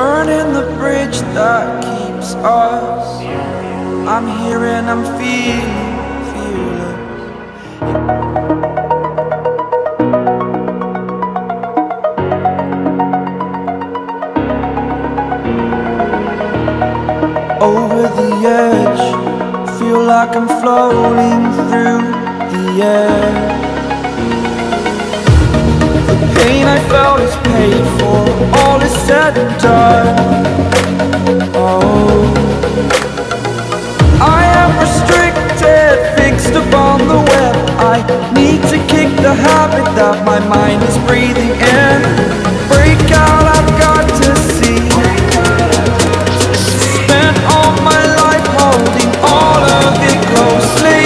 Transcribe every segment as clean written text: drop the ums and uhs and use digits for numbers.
Burning the bridge that keeps us. I'm here and I'm fearless. Over the edge, feel like I'm floating through the air. The pain I felt is paid for, all is said and done. Oh, I am restricted, fixed upon the web. I need to kick the habit that my mind is breathing in. Break out, I've got to see. Spent all my life holding all of it closely.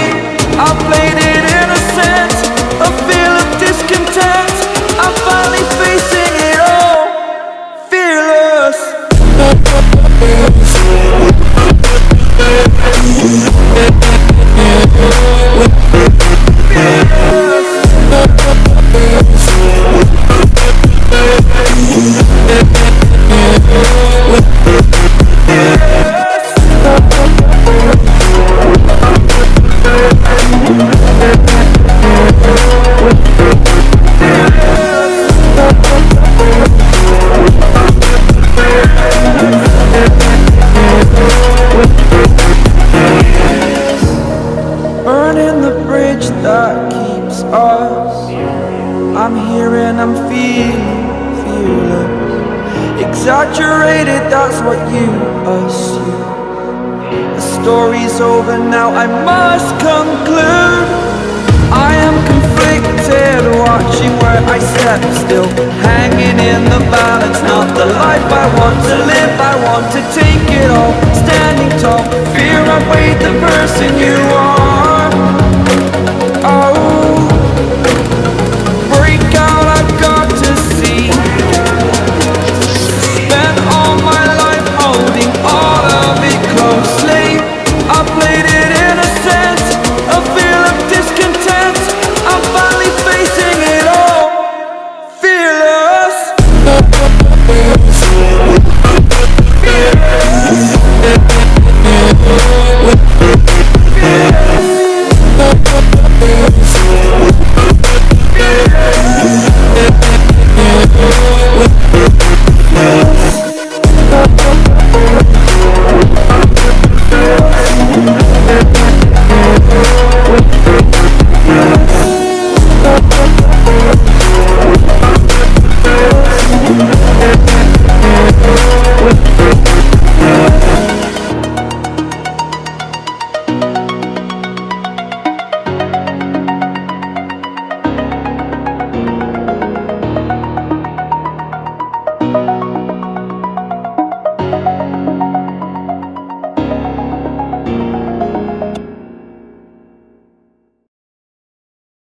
I played it innocent, a feel of discontent. I'm finally facing it all, fearless. Burning the bridge that keeps us. I'm here and I'm fearless. Exaggerated, that's what you assume. The story's over now, I must conclude. I am conflicted, watching where I step still, hanging in the balance, not the light.